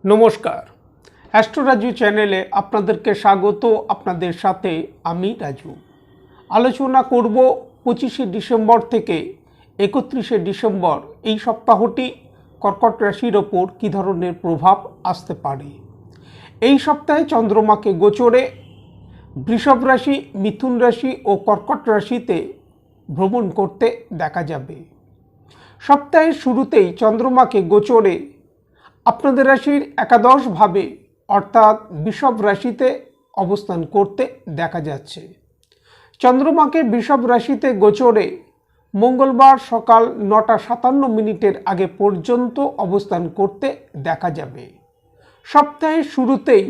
নমস্কার, অ্যাস্ট্রো রাজু চ্যানেলে আপনাদেরকে স্বাগত। আপনাদের সাথে আমি রাজু। আলোচনা করব 25শে ডিসেম্বর থেকে 31শে ডিসেম্বর এই সপ্তাহটি কর্কট রাশির ওপর কী ধরনের প্রভাব আসতে পারে। এই সপ্তাহে চন্দ্রমাকে গোচরে বৃষভ রাশি, মিথুন রাশি ও কর্কট রাশিতে ভ্রমণ করতে দেখা যাবে। সপ্তাহের শুরুতেই চন্দ্রমাকে গোচরে আপনাদের রাশির একাদশভাবে অর্থাৎ বৃষভ রাশিতে অবস্থান করতে দেখা যাচ্ছে। চন্দ্রমাকে বৃষভ রাশিতে গোচরে মঙ্গলবার সকাল 9:57 আগে পর্যন্ত অবস্থান করতে দেখা যাবে। সপ্তাহের শুরুতেই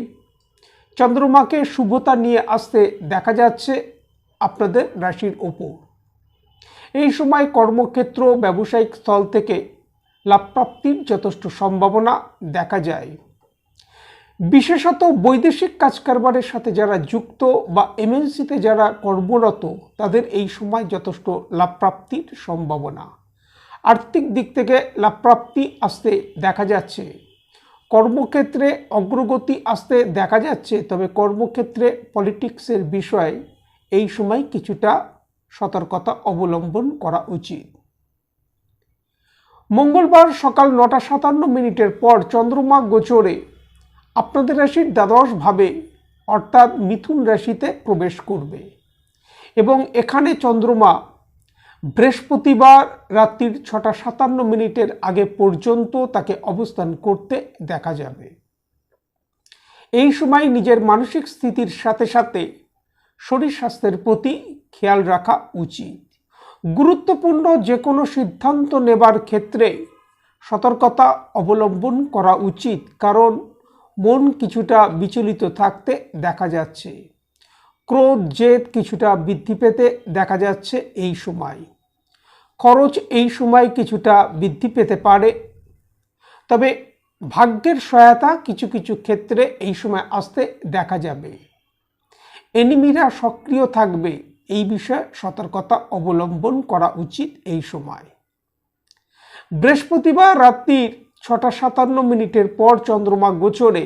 চন্দ্রমাকে শুভতা নিয়ে আসতে দেখা যাচ্ছে আপনাদের রাশির ওপর। এই সময় কর্মক্ষেত্র, ব্যবসায়িক স্থল থেকে লাভপ্রাপ্তির যথেষ্ট সম্ভাবনা দেখা যায়। বিশেষত বৈদেশিক কাজকারবারের সাথে যারা যুক্ত বা এমএনসিতে যারা কর্মরত তাদের এই সময় যথেষ্ট লাভপ্রাপ্তির সম্ভাবনা। আর্থিক দিক থেকে লাভপ্রাপ্তি আসতে দেখা যাচ্ছে। কর্মক্ষেত্রে অগ্রগতি আসতে দেখা যাচ্ছে, তবে কর্মক্ষেত্রে পলিটিক্সের বিষয়ে এই সময় কিছুটা সতর্কতা অবলম্বন করা উচিত। মঙ্গলবার সকাল 9:57 পর চন্দ্রমা গোচরে আপনাদের রাশির দ্বাদশভাবে অর্থাৎ মিথুন রাশিতে প্রবেশ করবে এবং এখানে চন্দ্রমা বৃহস্পতিবার রাত্রির 6:57 আগে পর্যন্ত তাকে অবস্থান করতে দেখা যাবে। এই সময় নিজের মানসিক স্থিতির সাথে সাথে শরীর স্বাস্থ্যের প্রতি খেয়াল রাখা উচিত। গুরুত্বপূর্ণ যে কোনো সিদ্ধান্ত নেবার ক্ষেত্রে সতর্কতা অবলম্বন করা উচিত, কারণ মন কিছুটা বিচলিত থাকতে দেখা যাচ্ছে। ক্রোধ, জেদ কিছুটা বৃদ্ধি পেতে দেখা যাচ্ছে। এই সময় খরচ এই সময় কিছুটা বৃদ্ধি পেতে পারে, তবে ভাগ্যের সহায়তা কিছু কিছু ক্ষেত্রে এই সময় আসতে দেখা যাবে। এনিমিরা সক্রিয় থাকবে, এই বিষয়ে সতর্কতা অবলম্বন করা উচিত। এই সময় বৃহস্পতিবার রাত্রির 6:57 পর চন্দ্রমা গোচরে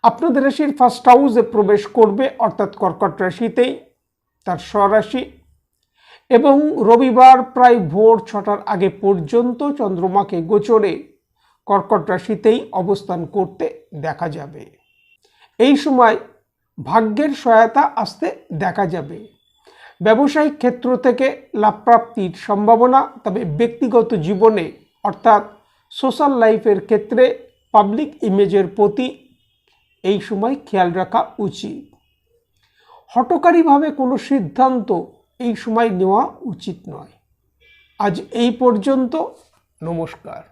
আপনাদের রাশির ফার্স্ট হাউসে প্রবেশ করবে অর্থাৎ কর্কট রাশিতেই, তার স্বরাশি, এবং রবিবার প্রায় ভোর 6টার আগে পর্যন্ত চন্দ্রমাকে গোচরে কর্কট রাশিতেই অবস্থান করতে দেখা যাবে। এই সময় ভাগ্যের সহায়তা আসতে দেখা যাবে। ব্যবসায়িক ক্ষেত্র থেকে লাভপ্রাপ্তির সম্ভাবনা, তবে ব্যক্তিগত জীবনে অর্থাৎ সোশ্যাল লাইফের ক্ষেত্রে পাবলিক ইমেজের প্রতি এই সময় খেয়াল রাখা উচিত। হঠকারীভাবে কোনো সিদ্ধান্ত এই সময় নেওয়া উচিত নয়। আজ এই পর্যন্ত। নমস্কার।